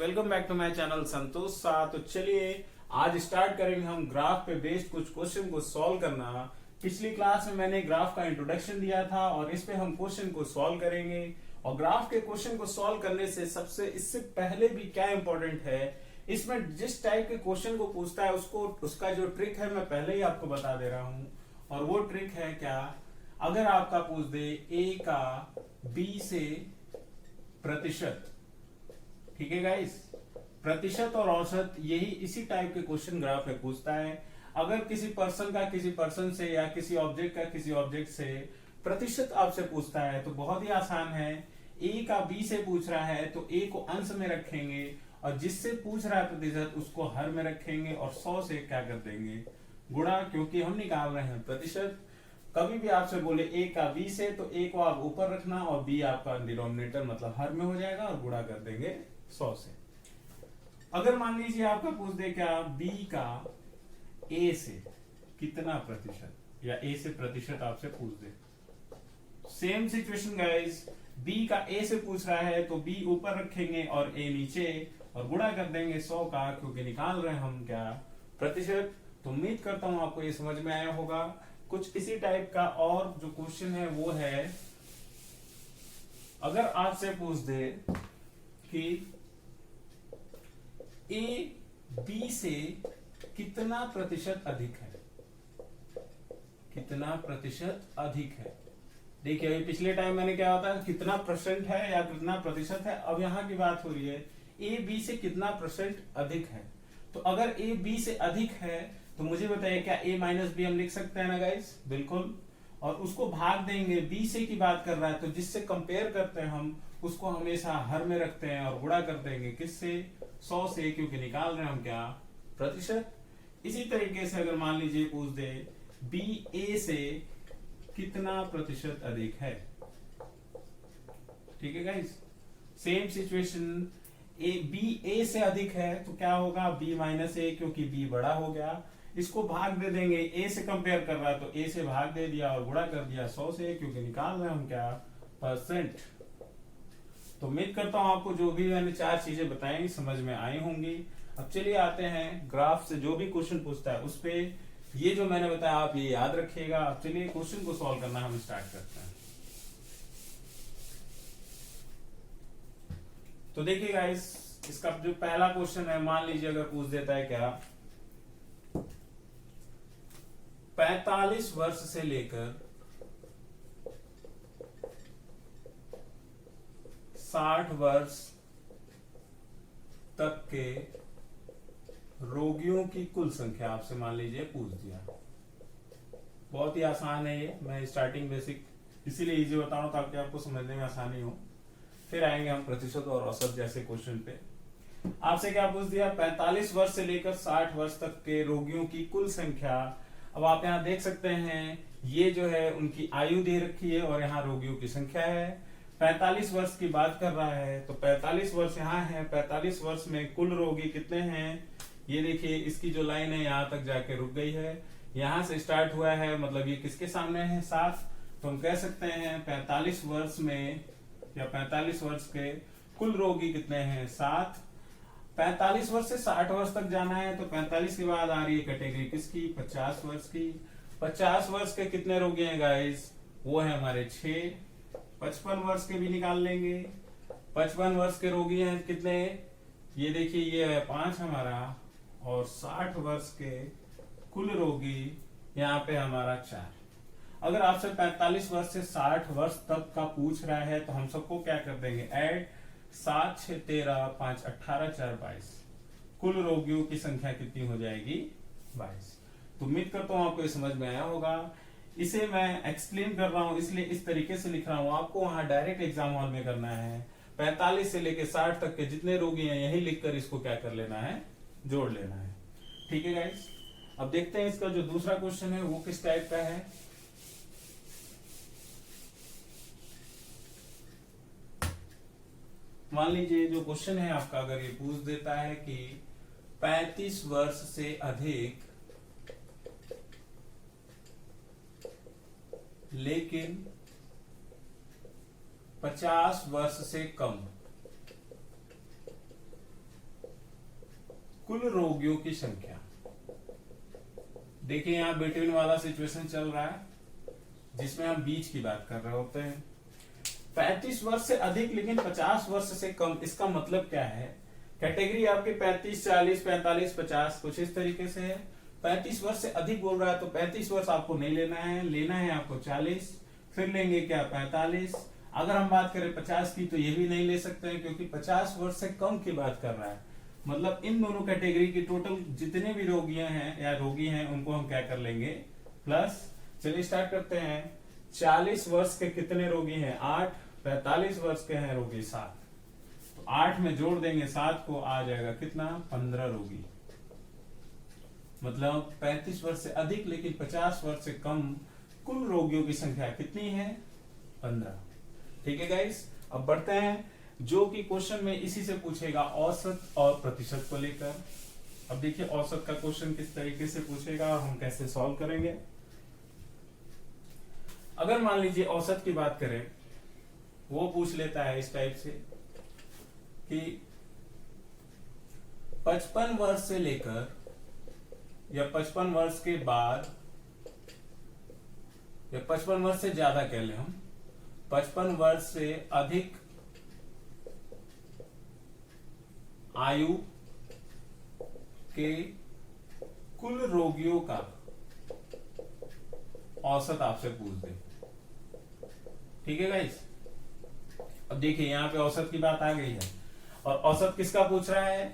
Welcome back to my channel Santosh सा। तो चलिए आज स्टार्ट करेंगे हम ग्राफ पे बेस्ड कुछ क्वेश्चन को सॉल्व करना। पिछली क्लास में मैंने ग्राफ का इंट्रोडक्शन दिया था और इस पे हम क्वेश्चन को सॉल्व करेंगे। और ग्राफ के क्वेश्चन को सॉल्व करने से इससे पहले भी क्या इंपॉर्टेंट है, इसमें जिस टाइप के क्वेश्चन को पूछता है उसका जो ट्रिक है मैं पहले ही आपको बता दे रहा हूं। और वो ट्रिक है क्या, अगर आपका पूछ दे ए का बी से प्रतिशत, ठीक है गाइस, प्रतिशत और औसत, यही इसी टाइप के क्वेश्चन ग्राफ में पूछता है। अगर किसी पर्सन से या किसी ऑब्जेक्ट का किसी ऑब्जेक्ट से प्रतिशत आपसे पूछता है तो बहुत ही आसान है। ए का बी से पूछ रहा है तो ए को अंश में रखेंगे और जिससे पूछ रहा है प्रतिशत उसको हर में रखेंगे और 100 से क्या कर देंगे, गुणा, क्योंकि हम निकाल रहे हैं प्रतिशत। कभी भी आपसे बोले ए का बी से तो ए को आप ऊपर रखना और बी आपका डिनोमिनेटर मतलब हर में हो जाएगा और गुणा कर देंगे 100 से। अगर मान लीजिए आपका पूछ दे क्या बी का ए से कितना प्रतिशत या ए से प्रतिशत आपसे पूछ दे, सेम सिचुएशन गाइस, बी का ए से पूछ रहा है तो बी ऊपर रखेंगे और ए नीचे और गुणा कर देंगे 100 का, क्योंकि निकाल रहे हैं हम क्या, प्रतिशत। तो उम्मीद करता हूं आपको ये समझ में आया होगा। कुछ इसी टाइप का और जो क्वेश्चन है वो है, अगर आपसे पूछ दे कि ए बी से कितना प्रतिशत अधिक है, कितना प्रतिशत अधिक है। देखिए अभी पिछले टाइम मैंने क्या होता है, कितना परसेंट है या कितना प्रतिशत है, अब यहां की बात हो रही है ए बी से कितना परसेंट अधिक है। तो अगर ए बी से अधिक है तो मुझे बताइए क्या ए माइनस बी हम लिख सकते हैं ना गाइस, बिल्कुल। और उसको भाग देंगे, बी से की बात कर रहा है तो जिससे कंपेयर करते हैं हम उसको हमेशा हर में रखते हैं और गुणा कर देंगे किससे, 100 से, क्योंकि निकाल रहे हैं हम क्या, प्रतिशत। इसी तरीके से अगर मान लीजिए पूछ दे बी ए से कितना प्रतिशत अधिक है, ठीक है guys, same situation, A B A से अधिक है तो क्या होगा, बी माइनस ए, क्योंकि बी बड़ा हो गया, इसको भाग दे देंगे, ए से कंपेयर कर रहा है तो ए से भाग दे दिया और गुणा कर दिया 100 से, क्योंकि निकाल रहे हैं हम क्या, परसेंट। तो उम्मीद करता हूं आपको जो भी मैंने 4 चीजें बताई समझ में आई होंगी। अब चलिए आते हैं ग्राफ से जो भी क्वेश्चन पूछता है उस पे ये जो मैंने बताया आप ये याद रखिएगा। अब चलिए क्वेश्चन को सॉल्व करना हम स्टार्ट करते हैं। तो देखिए गाइस, इसका जो पहला क्वेश्चन है, मान लीजिए अगर पूछ देता है क्या 45 वर्ष से लेकर 60 वर्ष तक के रोगियों की कुल संख्या आपसे मान लीजिए पूछ दिया। बहुत ही आसान है ये, मैं स्टार्टिंग बेसिक इसीलिए इजी बता रहा हूं ताकि आपको समझने में आसानी हो। फिर आएंगे हम प्रतिशत और औसत जैसे क्वेश्चन पे। आपसे क्या पूछ दिया, 45 वर्ष से लेकर 60 वर्ष तक के रोगियों की कुल संख्या। अब आप यहाँ देख सकते हैं ये जो है उनकी आयु दे रखी है और यहाँ रोगियों की संख्या है। 45 वर्ष की बात कर रहा है तो 45 वर्ष यहाँ है, 45 वर्ष में कुल रोगी कितने हैं, ये देखिए इसकी जो लाइन है यहाँ तक जाके रुक गई है, यहाँ से स्टार्ट हुआ है, मतलब ये किसके सामने है, 7। तो हम कह सकते हैं 45 वर्ष में या 45 वर्ष के कुल रोगी कितने हैं, 7। 45 वर्ष से 60 वर्ष तक जाना है तो 45 के बाद आ रही है कैटेगरी किसकी, 50 वर्ष की। 50 वर्ष के कितने रोगी हैं गाइस, वो है हमारे 6। 55 वर्ष के भी निकाल लेंगे। 55 वर्ष के रोगी हैं कितने, ये देखिए ये है 5 हमारा, और 60 वर्ष के कुल रोगी यहाँ पे हमारा 4। अगर आपसे 45 वर्ष से 60 वर्ष तक का पूछ रहा है तो हम सबको क्या कर देंगे, ऐड, 7 6 13 5 18 4 22, कुल रोगियों की संख्या कितनी हो जाएगी, 22। तो उम्मीद करता हूं आपको ये समझ में आया होगा। इसे मैं एक्सप्लेन कर रहा हूं इसलिए इस तरीके से लिख रहा हूं, आपको वहां डायरेक्ट एग्जाम हॉल में करना है। 45 से लेके 60 तक के जितने रोगी हैं यही लिखकर इसको क्या कर लेना है, जोड़ लेना है, ठीक है गाइस। अब देखते हैं इसका जो दूसरा क्वेश्चन है वो किस टाइप का है। मान लीजिए जो क्वेश्चन है आपका, अगर ये पूछ देता है कि 35 वर्ष से अधिक लेकिन 50 वर्ष से कम कुल रोगियों की संख्या। देखिए यहाँ बिटवीन वाला सिचुएशन चल रहा है जिसमें हम बीच की बात कर रहे होते हैं। 35 वर्ष से अधिक लेकिन 50 वर्ष से कम, इसका मतलब क्या है? कैटेगरी आपके 35, 40, 45, 50 कुछ इस तरीके से है। 35 वर्ष से अधिक बोल रहा है तो 35 वर्ष आपको नहीं लेना है आपको 40, फिर लेंगे क्या 45। अगर हम बात करें 50 की तो ये भी नहीं ले सकते हैं क्योंकि 50 वर्ष से कम की बात कर रहा है। मतलब इन दोनों कैटेगरी की टोटल जितने भी रोगियां हैं या रोगी हैं उनको हम क्या कर लेंगे प्लस। चलिए स्टार्ट करते हैं। 40 वर्ष के कितने रोगी हैं 8, 45 वर्ष के हैं रोगी 7, तो 8 में जोड़ देंगे 7 को, आ जाएगा कितना 15 रोगी। मतलब 35 वर्ष से अधिक लेकिन 50 वर्ष से कम कुल रोगियों की संख्या कितनी है 15। ठीक है गाइस, अब बढ़ते हैं जो कि क्वेश्चन में इसी से पूछेगा औसत और प्रतिशत को लेकर। अब देखिए औसत का क्वेश्चन किस तरीके से पूछेगा और हम कैसे सॉल्व करेंगे। अगर मान लीजिए औसत की बात करें, वो पूछ लेता है इस टाइप से कि 55 वर्ष से लेकर या 55 वर्ष के बाद या 55 वर्ष से ज्यादा कह लें हम, 55 वर्ष से अधिक आयु के कुल रोगियों का औसत आपसे पूछ दे। ठीक है गाइस, अब देखिए यहाँ पे औसत की बात आ गई है और औसत किसका पूछ रहा है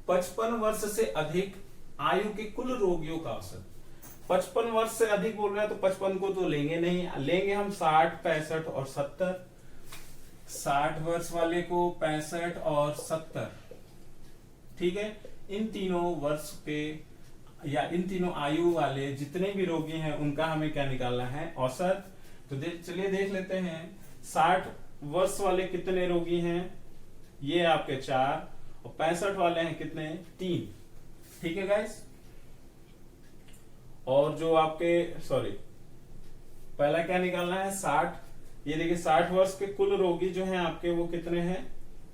55 वर्ष से अधिक आयु के कुल रोगियों का औसत। 55 वर्ष से अधिक बोल रहा है तो 55 को तो लेंगे नहीं, लेंगे हम 60, 65 और 70। 60 वर्ष वाले को 65 और 70। ठीक है, इन तीनों वर्ष के या इन तीनों आयु वाले जितने भी रोगी हैं उनका हमें क्या निकालना है औसत। तो चलिए देख लेते हैं 60 वर्ष वाले कितने रोगी हैं, ये आपके 4 और 65 वाले हैं कितने 3। ठीक है गाइस, और जो आपके पहला क्या निकालना है 60। ये देखिए 60 वर्ष के कुल रोगी जो हैं आपके वो कितने हैं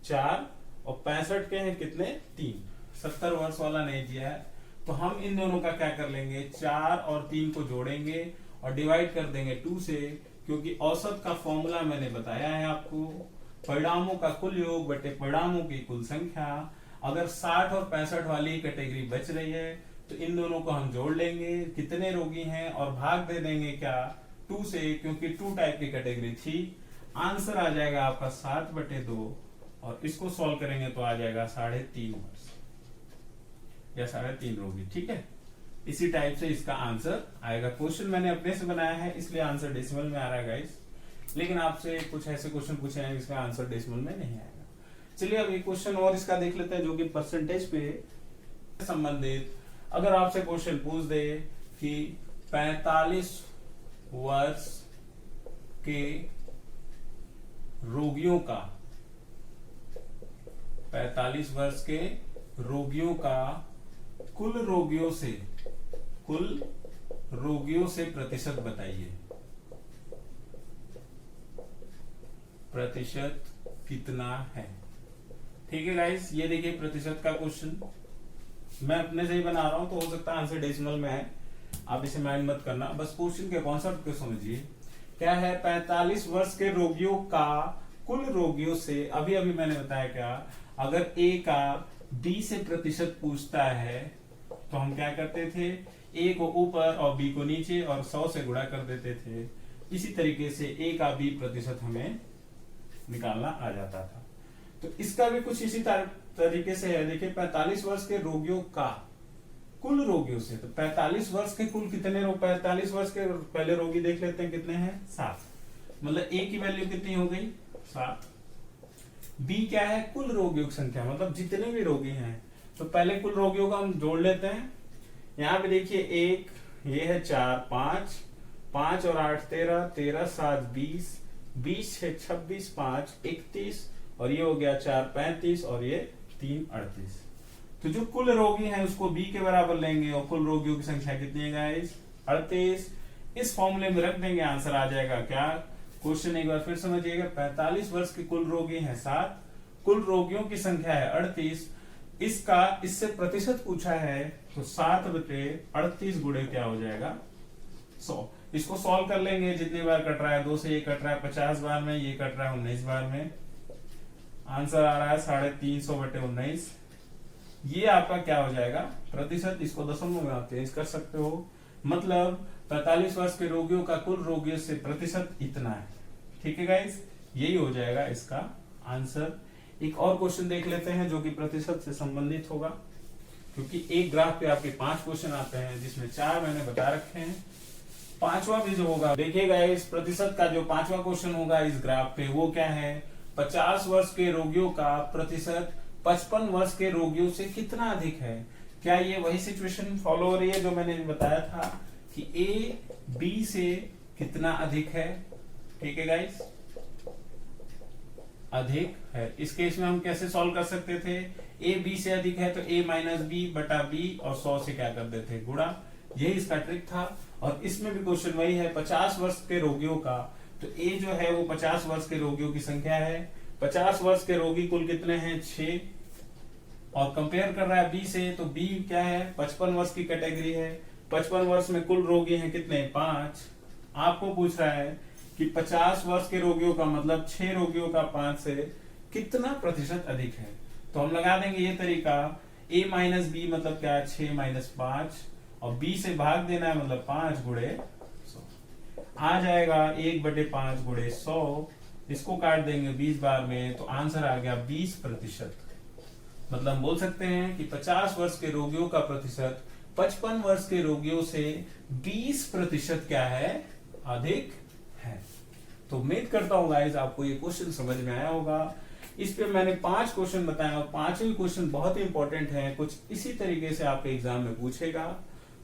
4 और 65 के हैं कितने 3। 70 वर्ष वाला नहीं दिया है तो हम इन दोनों का क्या कर लेंगे 4 और 3 को जोड़ेंगे और डिवाइड कर देंगे 2 से, क्योंकि औसत का फॉर्मूला मैंने बताया है आपको, परिणामों का कुल योग बटे परिणामों की कुल संख्या। अगर 60 और 65 वाली कैटेगरी बच रही है तो इन दोनों को हम जोड़ लेंगे कितने रोगी हैं और भाग दे देंगे क्या 2 से, क्योंकि 2 टाइप की कैटेगरी थी। आंसर आ जाएगा आपका 7/2 और इसको सॉल्व करेंगे तो आ जाएगा 3.5 वर्ष या 3.5 रोगी। ठीक है, इसी टाइप से इसका आंसर आएगा। क्वेश्चन मैंने अपने से बनाया है इसलिए आंसर डेसिमल में आ रहा है गाइस, लेकिन आपसे कुछ ऐसे क्वेश्चन पूछे हैं जिसका आंसर डेसिमल में नहीं आएगा। चलिए अब एक क्वेश्चन और इसका देख लेते हैं जो कि परसेंटेज पे संबंधित। अगर आपसे क्वेश्चन पूछ दे कि 45 वर्ष के रोगियों का 45 वर्ष के रोगियों का कुल रोगियों से प्रतिशत बताइए। प्रतिशत कितना है। ठीक है गाइस, ये देखिए प्रतिशत का क्वेश्चन मैं अपने से ही बना रहा हूं तो हो सकता है आंसर डेसिमल में है, आप इसे माइंड मत करना, बस क्वेश्चन के कॉन्सेप्ट को समझिए। क्या है 45 वर्ष के रोगियों का कुल रोगियों से, अभी अभी मैंने बताया क्या, अगर ए का बी से प्रतिशत पूछता है तो हम क्या करते थे ए को ऊपर और बी को नीचे और 100 से गुणा कर देते थे। इसी तरीके से ए का बी प्रतिशत हमें निकालना आ जाता था। तो इसका भी कुछ इसी तरीके से है। देखिए 45 वर्ष के रोगियों का कुल रोगियों से, तो 45 वर्ष के कुल कितने 45 वर्ष के पहले रोगी देख लेते हैं कितने हैं 7, मतलब ए की वैल्यू कितनी हो गई 7। बी क्या है कुल रोगियों की संख्या, मतलब जितने भी रोगी हैं, तो पहले कुल रोगियों का हम जोड़ लेते हैं। यहाँ पे देखिए 1, ये है 4, 5 और 8 13, 13 7 20, 20 है 26, 5 31 और ये हो गया 4 35 और ये 3 38। तो जो कुल रोगी हैं उसको बी के बराबर लेंगे और कुल रोगियों की संख्या कितनी है गाइस 38। इस फॉर्मूले में रख देंगे, आंसर आ जाएगा क्या। क्वेश्चन एक बार फिर समझिएगा, 45 वर्ष के कुल रोगी हैं 7, कुल रोगियों की संख्या है 38। इसका इससे प्रतिशत पूछा है तो 7/38 गुणे क्या हो जाएगा 100। इसको सॉल्व कर लेंगे, जितनी बार कट रहा है 2 से ये कट रहा है 50 बार में, ये कट रहा है 19 बार में, आंसर आ रहा है 350/19। ये आपका क्या हो जाएगा प्रतिशत। इसको दशमलव में आप चेंज कर सकते हो, मतलब 45 वर्ष के रोगियों का कुल रोगियों से प्रतिशत इतना है। ठीक है गाइस, यही हो जाएगा इसका आंसर। एक और क्वेश्चन देख लेते हैं जो कि प्रतिशत से संबंधित होगा, क्योंकि एक ग्राफ पे आपके 5 क्वेश्चन आते हैं जिसमें 4 मैंने बता रखे हैं। पांचवा भी जो होगा देखिएगा, इस प्रतिशत का जो 5वां क्वेश्चन होगा इस ग्राफ पे वो क्या है, 50 वर्ष के रोगियों का प्रतिशत 55 वर्ष के रोगियों से कितना अधिक है। क्या ये वही सिचुएशन फॉलो हो रही है जो मैंने बताया था कि ए बी से कितना अधिक है। ठीक है गाइस, अधिक है। इस केस में हम कैसे सॉल्व कर सकते थे, ए बी से अधिक है तो a माइनस बी बटा बी और 100 से क्या कर देते गुणा। यही इसका ट्रिक था। और इसमें भी क्वेश्चन वही है, 50 वर्ष के रोगियों का, तो ए जो है वो 50 वर्ष के रोगियों की संख्या है। 50 वर्ष के रोगी कुल कितने हैं 6, और कंपेयर कर रहा है बी से, तो बी क्या है 55 वर्ष की कैटेगरी है। 55 वर्ष में कुल रोगी हैं कितने 5। आपको पूछ रहा है कि 50 वर्ष के रोगियों का मतलब 6 रोगियों का 5 से कितना प्रतिशत अधिक है। तो हम लगा देंगे ये तरीका, a माइनस बी मतलब क्या है 6 माइनस 5, और b से भाग देना है मतलब 5 गुणे 100 आ जाएगा 1/5 गुणे 100। इसको काट देंगे 20 बार में तो आंसर आ गया 20%। मतलब हम बोल सकते हैं कि 50 वर्ष के रोगियों का प्रतिशत 55 वर्ष के रोगियों से 20% क्या है अधिक है। तो उम्मीद करता हूं गाइस आपको ये क्वेश्चन समझ में आया होगा। इस पे मैंने 5 क्वेश्चन बताए और 5 ही क्वेश्चन बहुत ही इंपॉर्टेंट हैं, कुछ इसी तरीके से आपके एग्जाम में पूछेगा।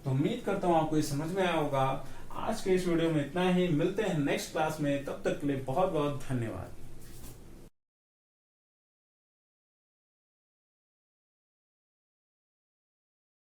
तो उम्मीद करता हूं आपको ये समझ में आया होगा। आज के इस वीडियो में इतना ही, मिलते हैं नेक्स्ट क्लास में, तब तक के लिए बहुत बहुत धन्यवाद।